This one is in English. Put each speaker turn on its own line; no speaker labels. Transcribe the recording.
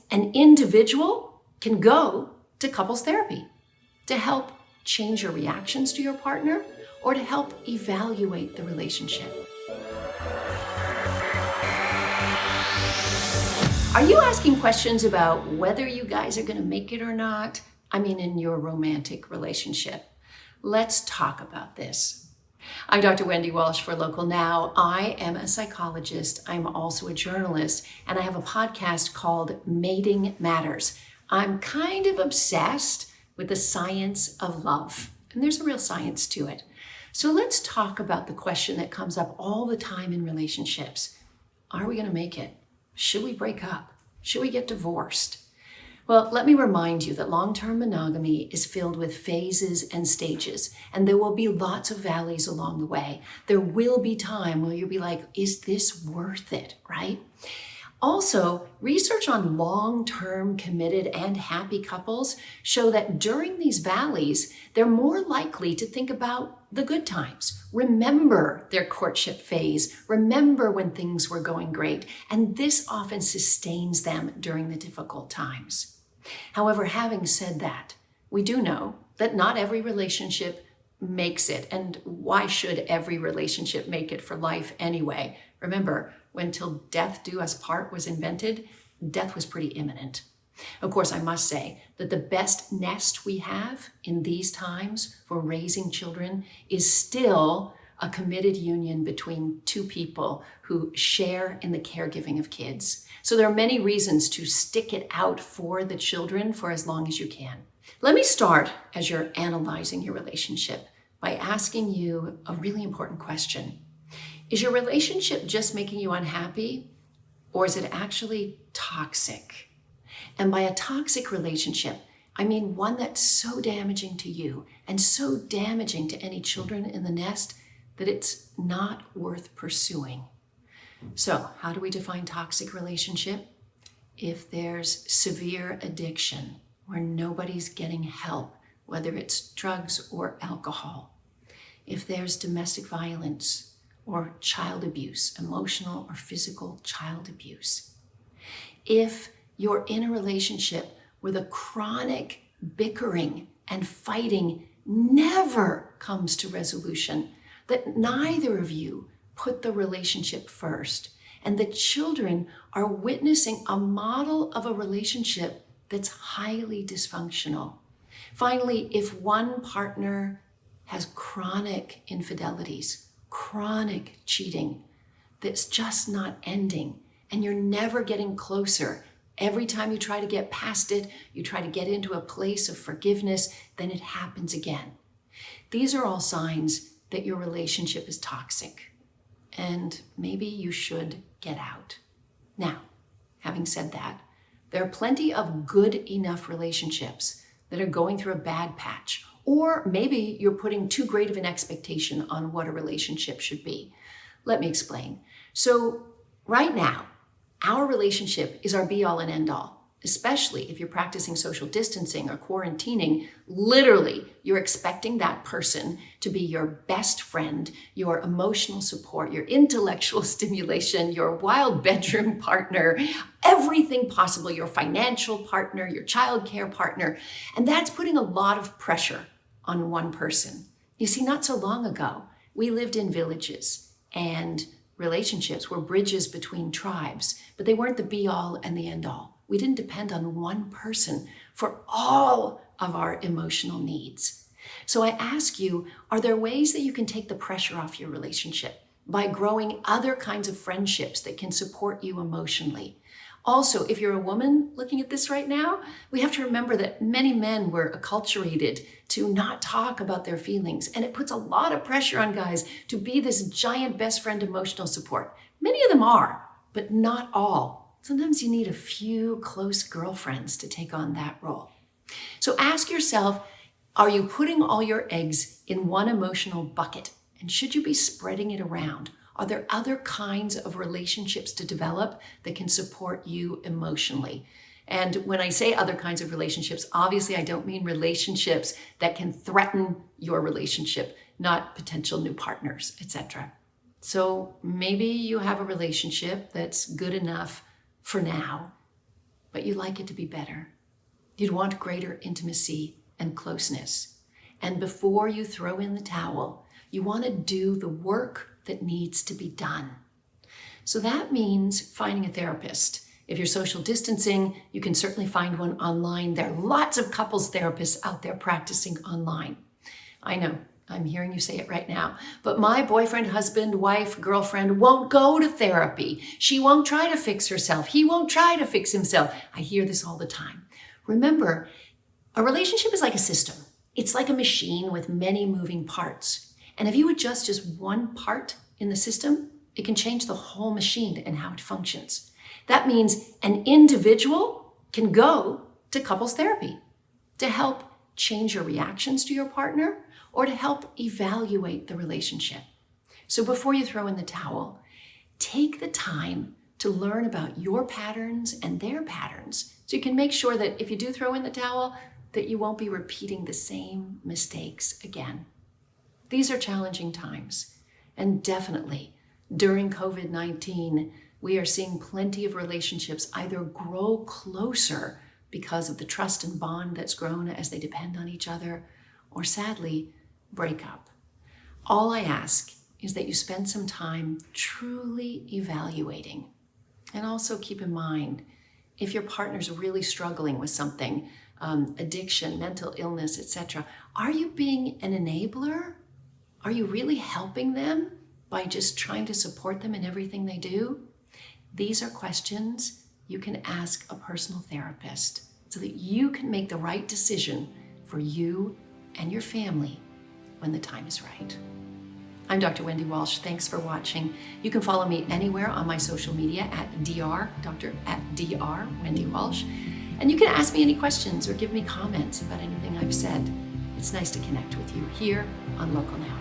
an individual can go to couples therapy to help change your reactions to your partner or to help evaluate the relationship. Are you asking questions about whether you guys are going to make it or not? I mean, in your romantic relationship. Let's talk about this. I'm Dr. Wendy Walsh for Local Now. I am a psychologist. I'm also a journalist, and I have a podcast called Mating Matters. I'm kind of obsessed with the science of love, and there's a real science to it. So let's talk about the question that comes up all the time in relationships. Are we going to make it? Should we break up? Should we get divorced? Well, let me remind you that long-term monogamy is filled with phases and stages, and there will be lots of valleys along the way. There will be time where you'll be like, is this worth it, right? Also, research on long-term committed and happy couples show that during these valleys, they're more likely to think about the good times, remember their courtship phase, remember when things were going great, and this often sustains them during the difficult times. However, having said that, we do know that not every relationship makes it, and why should every relationship make it for life anyway? Remember, when Till Death Do Us Part was invented, death was pretty imminent. Of course, I must say that the best nest we have in these times for raising children is still a committed union between two people who share in the caregiving of kids. So there are many reasons to stick it out for the children for as long as you can. Let me start, as you're analyzing your relationship, by asking you a really important question. Is your relationship just making you unhappy, or is it actually toxic? And by a toxic relationship, I mean one that's so damaging to you and so damaging to any children in the nest that it's not worth pursuing. So, how do we define toxic relationship? If there's severe addiction where nobody's getting help, whether it's drugs or alcohol. If there's domestic violence, or child abuse, emotional or physical child abuse. If you're in a relationship where the chronic bickering and fighting never comes to resolution, that neither of you put the relationship first, and the children are witnessing a model of a relationship that's highly dysfunctional. Finally, if one partner has chronic infidelities, chronic cheating that's just not ending, and you're never getting closer. Every time you try to get past it, you try to get into a place of forgiveness, then it happens again. These are all signs that your relationship is toxic, and maybe you should get out. Now, having said that, there are plenty of good enough relationships that are going through a bad patch. Or maybe you're putting too great of an expectation on what a relationship should be. Let me explain. So right now, our relationship is our be-all and end-all, especially if you're practicing social distancing or quarantining. Literally, you're expecting that person to be your best friend, your emotional support, your intellectual stimulation, your wild bedroom partner, everything possible, your financial partner, your childcare partner. And that's putting a lot of pressure on one person. You see, not so long ago, we lived in villages, and relationships were bridges between tribes, but they weren't the be-all and the end-all. We didn't depend on one person for all of our emotional needs. So I ask you, are there ways that you can take the pressure off your relationship by growing other kinds of friendships that can support you emotionally? Also, if you're a woman looking at this right now, we have to remember that many men were acculturated to not talk about their feelings, and it puts a lot of pressure on guys to be this giant best friend emotional support. Many of them are, but not all. Sometimes you need a few close girlfriends to take on that role. So ask yourself, are you putting all your eggs in one emotional bucket? And should you be spreading it around? Are there other kinds of relationships to develop that can support you emotionally? And when I say other kinds of relationships, obviously I don't mean relationships that can threaten your relationship, not potential new partners, etc. So maybe you have a relationship that's good enough for now, but you'd like it to be better. You'd want greater intimacy and closeness. And before you throw in the towel, you want to do the work that needs to be done. So that means finding a therapist. If you're social distancing, you can certainly find one online. There are lots of couples therapists out there practicing online. I know, I'm hearing you say it right now, but my boyfriend, husband, wife, girlfriend won't go to therapy. She won't try to fix herself. He won't try to fix himself. I hear this all the time. Remember, a relationship is like a system. It's like a machine with many moving parts. And if you adjust just one part in the system, it can change the whole machine and how it functions. That means an individual can go to couples therapy to help change your reactions to your partner or to help evaluate the relationship. So before you throw in the towel, take the time to learn about your patterns and their patterns so you can make sure that if you do throw in the towel, that you won't be repeating the same mistakes again. These are challenging times, and definitely during COVID-19, we are seeing plenty of relationships either grow closer because of the trust and bond that's grown as they depend on each other, or sadly, break up. All I ask is that you spend some time truly evaluating. And also keep in mind, if your partner's really struggling with something, addiction, mental illness, etc., are you being an enabler? Are you really helping them by just trying to support them in everything they do? These are questions you can ask a personal therapist so that you can make the right decision for you and your family when the time is right. I'm Dr. Wendy Walsh. Thanks for watching. You can follow me anywhere on my social media at Dr. Wendy Walsh. And you can ask me any questions or give me comments about anything I've said. It's nice to connect with you here on Local Now.